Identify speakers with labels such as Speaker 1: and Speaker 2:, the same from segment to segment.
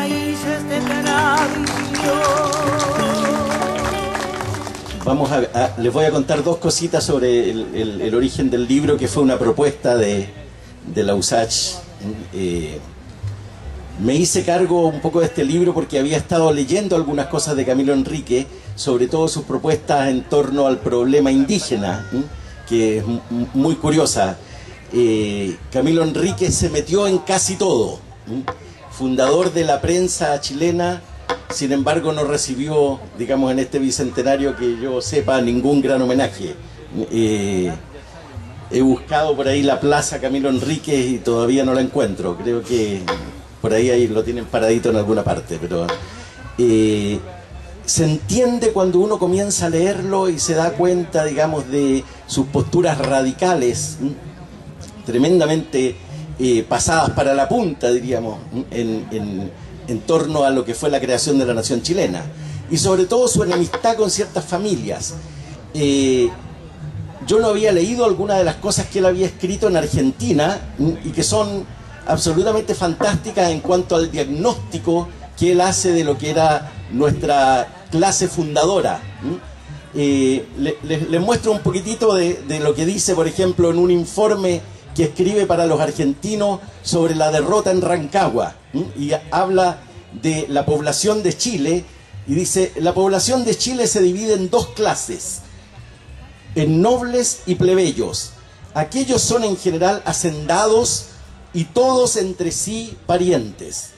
Speaker 1: raíces de tradición.
Speaker 2: Les voy a contar dos cositas sobre el origen del libro, que fue una propuesta de la USACH. Me hice cargo un poco de este libro porque había estado leyendo algunas cosas de Camilo Enrique, sobre todo sus propuestas en torno al problema indígena, que es muy curiosa. Camilo Enrique se metió en casi todo, fundador de la prensa chilena. Sin embargo, no recibió, digamos, en este bicentenario que yo sepa, ningún gran homenaje. He buscado por ahí la plaza Camilo Enríquez y todavía no la encuentro. Creo que por ahí lo tienen paradito en alguna parte, pero se entiende cuando uno comienza a leerlo y se da cuenta, digamos, de sus posturas radicales, tremendamente pasadas para la punta, diríamos, en torno a lo que fue la creación de la nación chilena, y sobre todo su enemistad con ciertas familias. Yo no había leído algunas de las cosas que él había escrito en Argentina y que son absolutamente fantásticas en cuanto al diagnóstico que él hace de lo que era nuestra clase fundadora. Les muestro un poquitito de lo que dice, por ejemplo, en un informe que escribe para los argentinos sobre la derrota en Rancagua, y habla de la población de Chile, y dice: la población de Chile se divide en dos clases, en nobles y plebeyos. Aquellos son en general hacendados y todos entre sí parientes.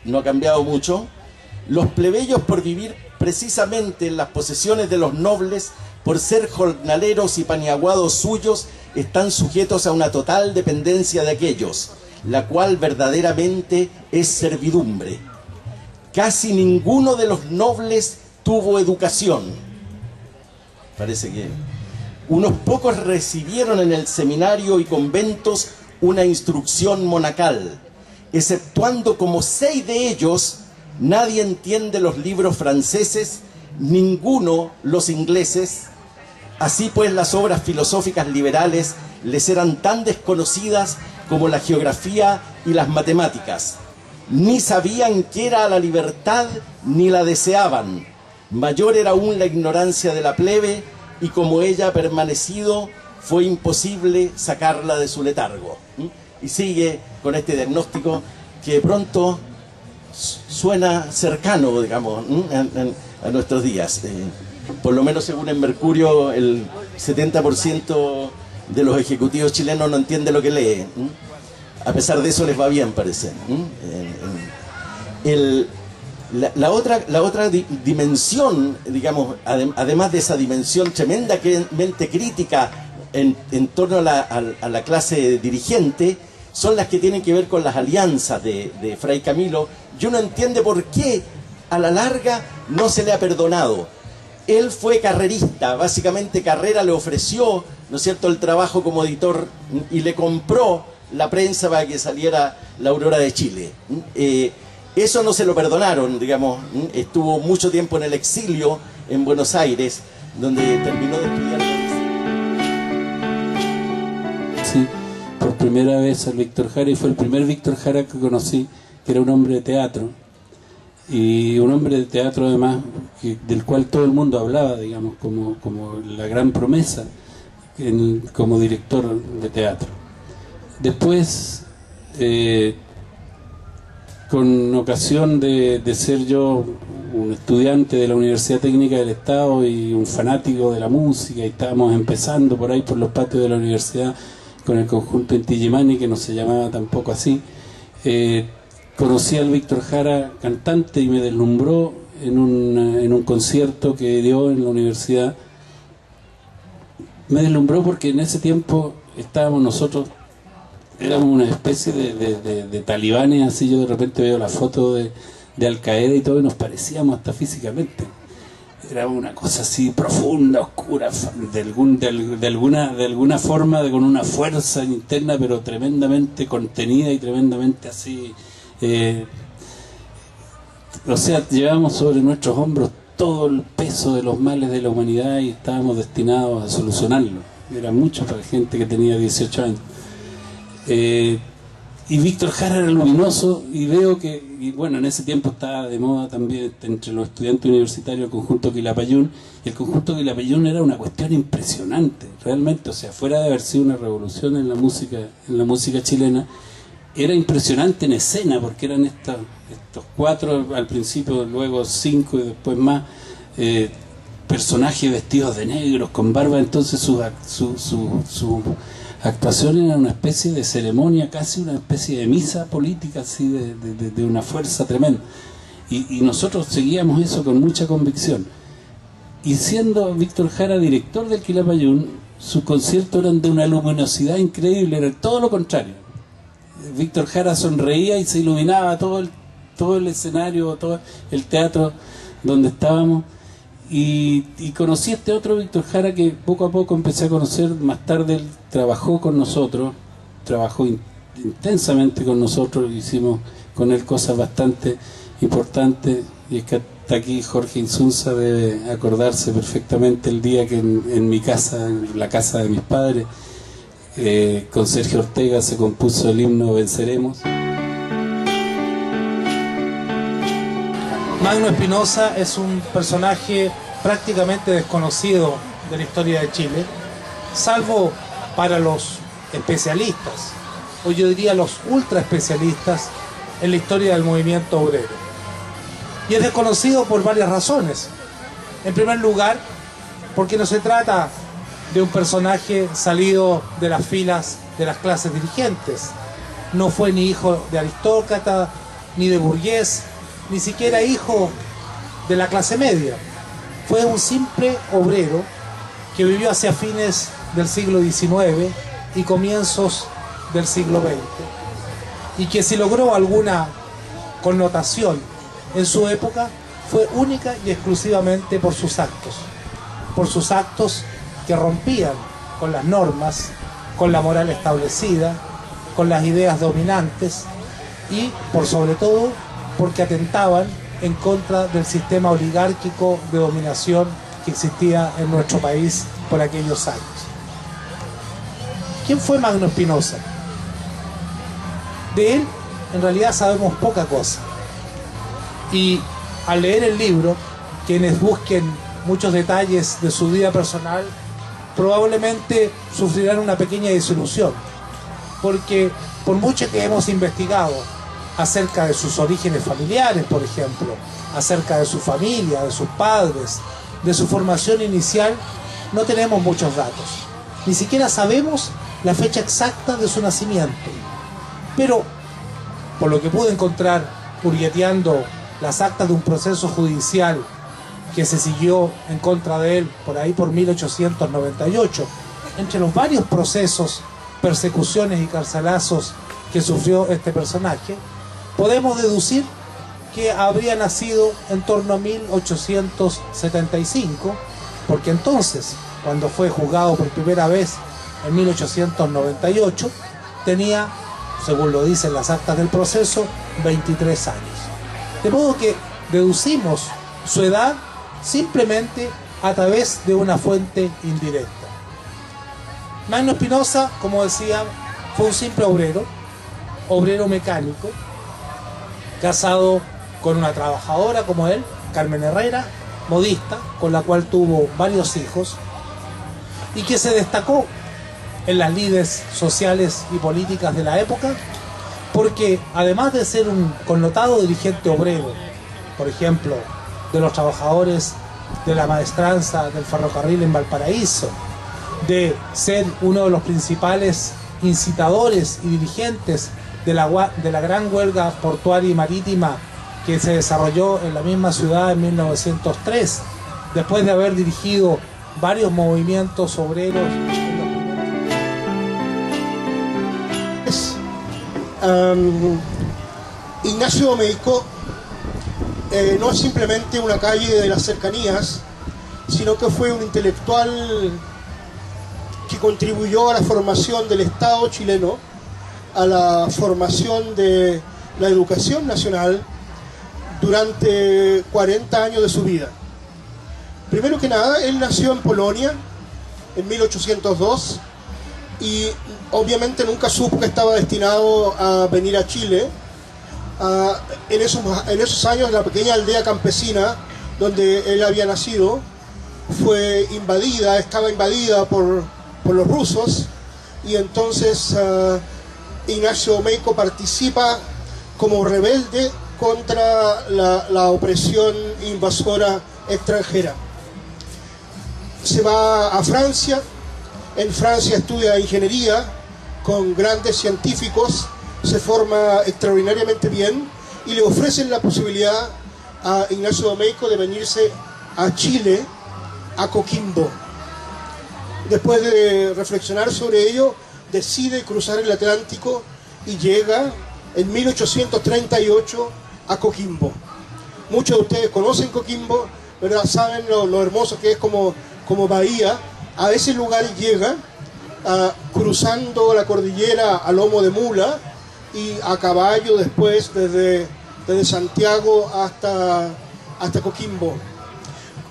Speaker 2: No ha cambiado mucho. Los plebeyos, por vivir precisamente en las posesiones de los nobles, por ser jornaleros y paniaguados suyos, están sujetos a una total dependencia de aquellos, la cual verdaderamente es servidumbre. Casi ninguno de los nobles tuvo educación. Parece que unos pocos recibieron en el seminario y conventos una instrucción monacal. Exceptuando como 6 de ellos, nadie entiende los libros franceses, ninguno los ingleses. Así pues, las obras filosóficas liberales les eran tan desconocidas como la geografía y las matemáticas. Ni sabían qué era la libertad, ni la deseaban. Mayor era aún la ignorancia de la plebe, y como ella ha permanecido, fue imposible sacarla de su letargo. Y sigue con este diagnóstico que de pronto suena cercano, digamos, a nuestros días. Por lo menos según en Mercurio, el 70% de los ejecutivos chilenos no entiende lo que lee. A pesar de eso les va bien, parece. La otra dimensión, digamos, además de esa dimensión tremendamente crítica en torno a la clase dirigente, son las que tienen que ver con las alianzas de Fray Camilo. Yo no entiendo por qué a la larga no se le ha perdonado. Él fue carrerista, básicamente Carrera le ofreció, ¿no es cierto?, el trabajo como editor y le compró la prensa para que saliera La Aurora de Chile. Eso no se lo perdonaron, digamos. Estuvo mucho tiempo en el exilio en Buenos Aires, donde terminó de estudiar.
Speaker 3: Sí, por primera vez al Víctor Jara, y fue el primer Víctor Jara que conocí, que era un hombre de teatro. Y un hombre de teatro además del cual todo el mundo hablaba, digamos, como la gran promesa como director de teatro. Después, con ocasión de ser yo un estudiante de la Universidad Técnica del Estado y un fanático de la música, y estábamos empezando por ahí por los patios de la universidad con el conjunto Inti Illimani, que no se llamaba tampoco así, conocí al Víctor Jara cantante y me deslumbró en un concierto que dio en la universidad. Me deslumbró porque en ese tiempo estábamos nosotros, éramos una especie de talibanes, así. Yo de repente veo la foto de Al Qaeda y todo, y nos parecíamos hasta físicamente. Era una cosa así profunda, oscura, de alguna forma, con una fuerza interna, pero tremendamente contenida y tremendamente así. O sea, llevamos sobre nuestros hombros todo el peso de los males de la humanidad y estábamos destinados a solucionarlo. Era mucho para gente que tenía 18 años. Y Víctor Jara era luminoso, y veo que, y bueno, en ese tiempo estaba de moda también entre los estudiantes universitarios el conjunto Quilapayún, y el conjunto Quilapayún era una cuestión impresionante, realmente, o sea, fuera de haber sido una revolución en la música chilena, era impresionante en escena, porque eran estos 4 al principio, luego 5 y después más, personajes vestidos de negros, con barba. Entonces su actuación era una especie de ceremonia, casi una especie de misa política, así de una fuerza tremenda. Y nosotros seguíamos eso con mucha convicción. Y siendo Víctor Jara director del Quilapayún, sus conciertos eran de una luminosidad increíble, era todo lo contrario. Víctor Jara sonreía y se iluminaba todo el escenario, todo el teatro donde estábamos. Y conocí a este otro Víctor Jara que poco a poco empecé a conocer. Más tarde él trabajó con nosotros, trabajó intensamente con nosotros, hicimos con él cosas bastante importantes, y es que hasta aquí Jorge Insunza debe acordarse perfectamente el día que en mi casa, en la casa de mis padres, con Sergio Ortega se compuso el himno Venceremos.
Speaker 4: Magno Espinosa es un personaje prácticamente desconocido de la historia de Chile, salvo para los especialistas, o yo diría los ultra especialistas en la historia del movimiento obrero. Y es desconocido por varias razones. En primer lugar, porque no se trata de un personaje salido de las filas de las clases dirigentes. No fue ni hijo de aristócrata, ni de burgués, ni siquiera hijo de la clase media. Fue un simple obrero que vivió hacia fines del siglo XIX y comienzos del siglo XX, y que si logró alguna connotación en su época fue única y exclusivamente por sus actos que rompían con las normas, con la moral establecida, con las ideas dominantes, y por sobre todo porque atentaban en contra del sistema oligárquico de dominación que existía en nuestro país por aquellos años. ¿Quién fue Magno Espinosa? De él en realidad sabemos poca cosa, y al leer el libro, quienes busquen muchos detalles de su vida personal probablemente sufrirán una pequeña desilusión, porque por mucho que hemos investigado acerca de sus orígenes familiares, por ejemplo, acerca de su familia, de sus padres, de su formación inicial, no tenemos muchos datos. Ni siquiera sabemos la fecha exacta de su nacimiento. Pero, por lo que pude encontrar hurgueteando las actas de un proceso judicial que se siguió en contra de él por ahí por 1898, entre los varios procesos, persecuciones y carcelazos que sufrió este personaje, podemos deducir que habría nacido en torno a 1875, porque entonces, cuando fue juzgado por primera vez en 1898, tenía, según lo dicen las actas del proceso, 23 años. De modo que deducimos su edad simplemente a través de una fuente indirecta. Magno Espinosa, como decía, fue un simple obrero mecánico, casado con una trabajadora como él, Carmen Herrera, modista, con la cual tuvo varios hijos, y que se destacó en las lides sociales y políticas de la época, porque además de ser un connotado dirigente obrero, por ejemplo, de los trabajadores de la maestranza del ferrocarril en Valparaíso, de ser uno de los principales incitadores y dirigentes de la gran huelga portuaria y marítima que se desarrolló en la misma ciudad en 1903, después de haber dirigido varios movimientos obreros.
Speaker 5: Ignacio Domeyko no es simplemente una calle de las cercanías, sino que fue un intelectual que contribuyó a la formación del Estado chileno, a la formación de la educación nacional durante 40 años de su vida. Primero que nada, él nació en Polonia en 1802 y obviamente nunca supo que estaba destinado a venir a Chile. En esos años la pequeña aldea campesina donde él había nacido fue invadida, estaba invadida por los rusos, y entonces Ignacio Domeyko participa como rebelde contra la opresión invasora extranjera. Se va a Francia, en Francia estudia ingeniería con grandes científicos, se forma extraordinariamente bien y le ofrecen la posibilidad a Ignacio Domeyko de venirse a Chile, a Coquimbo. Después de reflexionar sobre ello, decide cruzar el Atlántico y llega en 1838 a Coquimbo. Muchos de ustedes conocen Coquimbo, ¿verdad? Saben lo hermoso que es como bahía. A ese lugar llega cruzando la cordillera a lomo de mula y a caballo después desde Santiago hasta Coquimbo.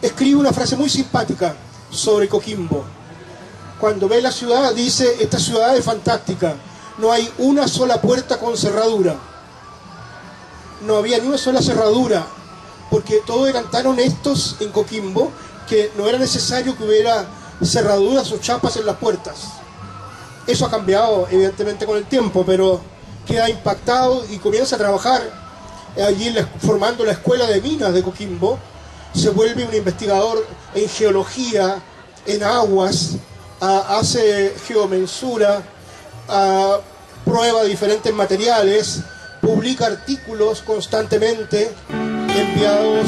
Speaker 5: Escribe una frase muy simpática sobre Coquimbo. Cuando ve la ciudad dice: esta ciudad es fantástica, no hay una sola puerta con cerradura. No había ni una sola cerradura, porque todos eran tan honestos en Coquimbo que no era necesario que hubiera cerraduras o chapas en las puertas. Eso ha cambiado evidentemente con el tiempo, pero queda impactado y comienza a trabajar allí formando la escuela de minas de Coquimbo. Se vuelve un investigador en geología, en aguas, hace geomensura, prueba diferentes materiales, publica artículos constantemente enviados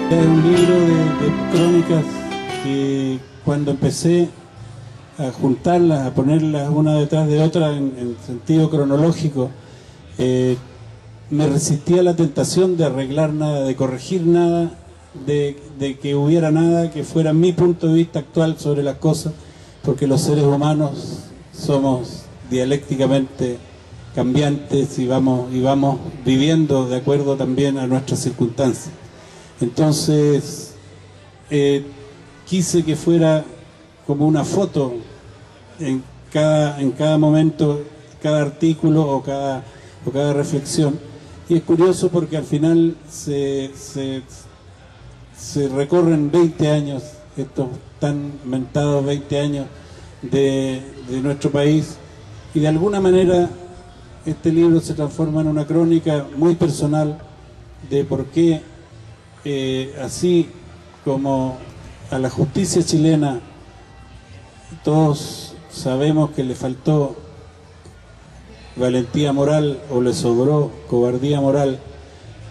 Speaker 3: Es un libro de crónicas que cuando empecé a juntarlas, a ponerlas una detrás de otra en sentido cronológico, me resistía a la tentación de arreglar nada, de corregir nada, de que hubiera nada que fuera mi punto de vista actual sobre las cosas, porque los seres humanos somos dialécticamente cambiantes y vamos viviendo de acuerdo también a nuestras circunstancias. Entonces quise que fuera como una foto en cada momento, cada artículo o cada reflexión. Y es curioso porque al final se recorren 20 años, estos tan mentados 20 años de nuestro país, y de alguna manera este libro se transforma en una crónica muy personal de por qué, así como a la justicia chilena todos sabemos que le faltó valentía moral o le sobró cobardía moral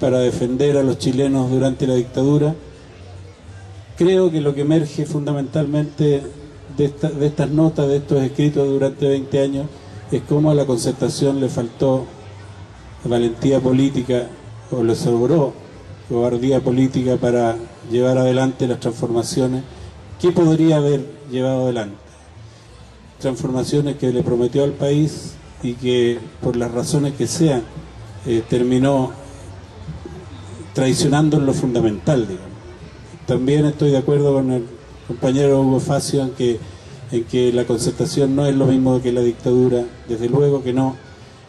Speaker 3: para defender a los chilenos durante la dictadura, creo que lo que emerge fundamentalmente de estas notas, de estos escritos durante 20 años, es cómo a la Concertación le faltó valentía política o le sobró cobardía política para llevar adelante las transformaciones que podría haber llevado adelante. Transformaciones que le prometió al país y que por las razones que sean terminó traicionando en lo fundamental, digamos. También estoy de acuerdo con el compañero Hugo Facio en que la Concertación no es lo mismo que la dictadura, desde luego que no.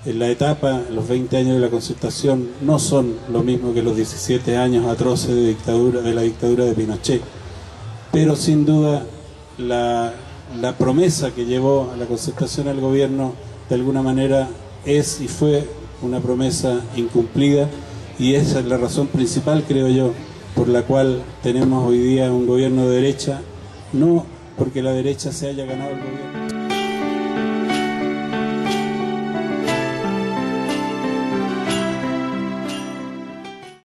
Speaker 3: En la etapa, los 20 años de la Concertación no son lo mismo que los 17 años atroces de la dictadura de Pinochet, pero sin duda la promesa que llevó a la Concertación al gobierno de alguna manera es y fue una promesa incumplida, y esa es la razón principal, creo yo, por la cual tenemos hoy día un gobierno de derecha, no porque la derecha se haya ganado el gobierno.